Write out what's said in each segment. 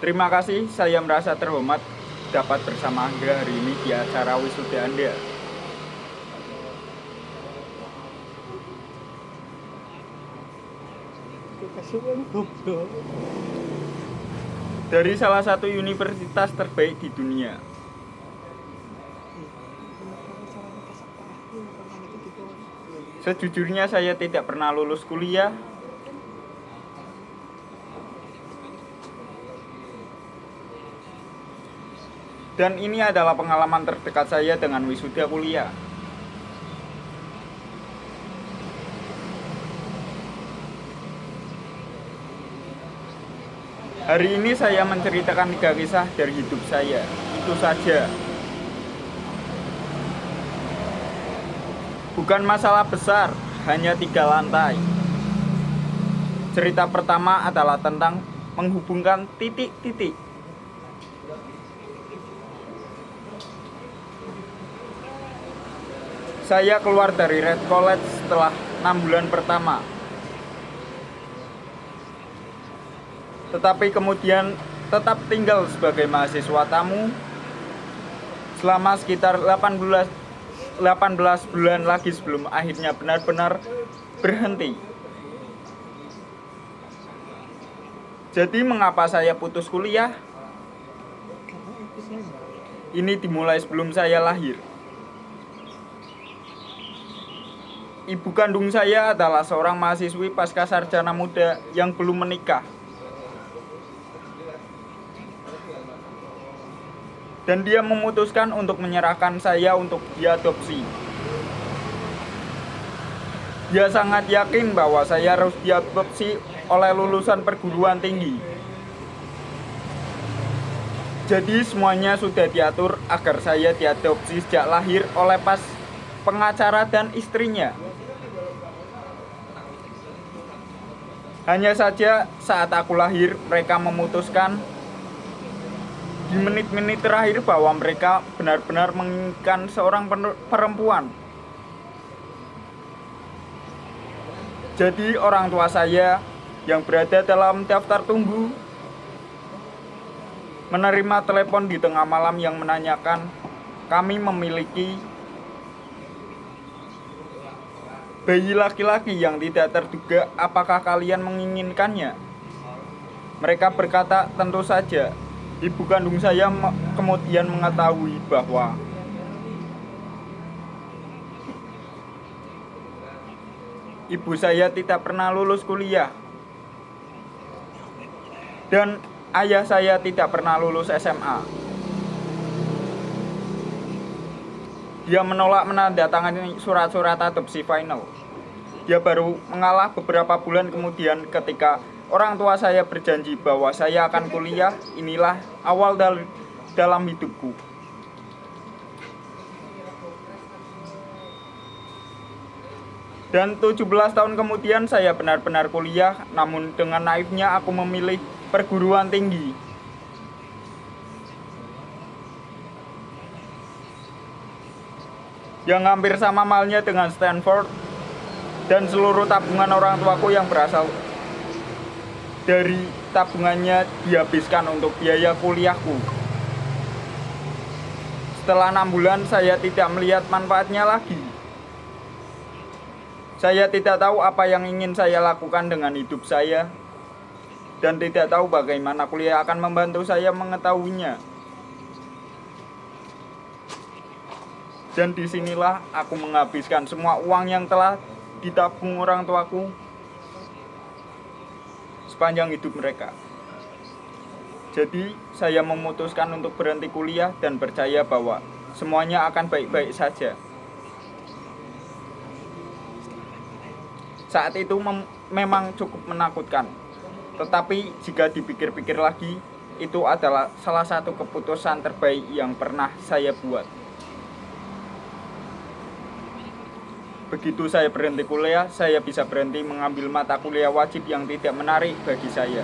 Terima kasih, saya merasa terhormat dapat bersama Anda hari ini di acara wisuda Anda. Dari salah satu universitas terbaik di dunia. Sejujurnya saya tidak pernah lulus kuliah. Dan ini adalah pengalaman terdekat saya dengan wisuda kuliah. Hari ini saya menceritakan 3 kisah dari hidup saya. Itu saja. Bukan masalah besar, hanya 3 lantai. Cerita pertama adalah tentang menghubungkan titik-titik. Saya keluar dari Red College setelah 6 bulan pertama. Tetapi kemudian tetap tinggal sebagai mahasiswa tamu selama sekitar 18 bulan lagi sebelum akhirnya benar-benar berhenti. Jadi mengapa saya putus kuliah? Ini dimulai sebelum saya lahir. Ibu kandung saya adalah seorang mahasiswi pasca sarjana muda yang belum menikah. Dan dia memutuskan untuk menyerahkan saya untuk diadopsi. Dia sangat yakin bahwa saya harus diadopsi oleh lulusan perguruan tinggi. Jadi semuanya sudah diatur agar saya diadopsi sejak lahir oleh pengacara dan istrinya. Hanya saja saat aku lahir, mereka memutuskan di menit-menit terakhir bahwa mereka benar-benar menginginkan seorang perempuan. Jadi orang tua saya yang berada dalam daftar tunggu menerima telepon di tengah malam yang menanyakan kami memiliki bayi laki-laki yang tidak terduga, apakah kalian menginginkannya? Mereka berkata, tentu saja. Ibu kandung saya kemudian mengetahui bahwa ibu saya tidak pernah lulus kuliah. Dan ayah saya tidak pernah lulus SMA. Dia menolak menandatangani surat-surat adopsi final. Dia baru mengalah beberapa bulan kemudian ketika orang tua saya berjanji bahwa saya akan kuliah. Inilah awal dalam hidupku. Dan 17 tahun kemudian saya benar-benar kuliah, namun dengan naifnya aku memilih perguruan tinggi. Yang hampir sama malnya dengan Stanford, dan seluruh tabungan orang tuaku yang berasal dari tabungannya dihabiskan untuk biaya kuliahku. Setelah 6 bulan saya tidak melihat manfaatnya lagi. Saya tidak tahu apa yang ingin saya lakukan dengan hidup saya, dan tidak tahu bagaimana kuliah akan membantu saya mengetahuinya. Dan disinilah aku menghabiskan semua uang yang telah ditabung orang tuaku sepanjang hidup mereka. Jadi saya memutuskan untuk berhenti kuliah dan percaya bahwa semuanya akan baik-baik saja. Saat itu memang cukup menakutkan. Tetapi jika dipikir-pikir lagi, itu adalah salah satu keputusan terbaik yang pernah saya buat. Begitu saya berhenti kuliah, saya bisa berhenti mengambil mata kuliah wajib yang tidak menarik bagi saya,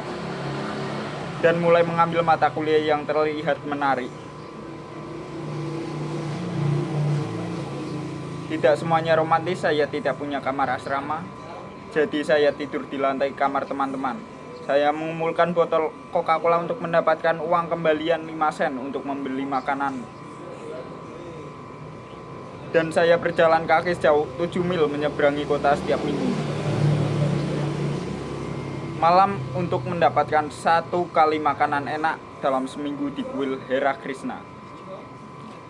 dan mulai mengambil mata kuliah yang terlihat menarik. Tidak semuanya romantis, saya tidak punya kamar asrama, jadi saya tidur di lantai kamar teman-teman. Saya mengumpulkan botol Coca-Cola untuk mendapatkan uang kembalian 5 sen untuk membeli makanan. Dan saya berjalan kaki sejauh 7 mil menyeberangi kota setiap minggu. Malam untuk mendapatkan 1 kali makanan enak dalam seminggu di kuil Hera Krishna.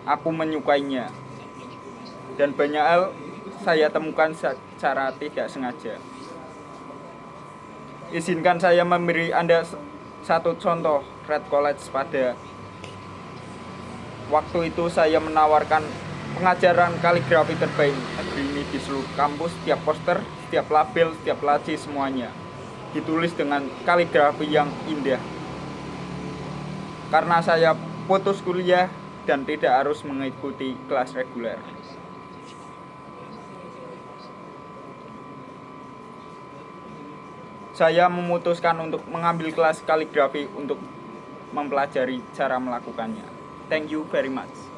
Aku menyukainya. Dan banyak hal saya temukan secara tidak sengaja. Izinkan saya memberi Anda satu contoh Red College pada waktu itu. Saya menawarkan pengajaran kaligrafi terbaik negeri ini di seluruh kampus. Setiap poster, setiap label, setiap laci, semuanya ditulis dengan kaligrafi yang indah. Karena saya putus kuliah dan tidak harus mengikuti kelas reguler. Saya memutuskan untuk mengambil kelas kaligrafi untuk mempelajari cara melakukannya. Thank you very much.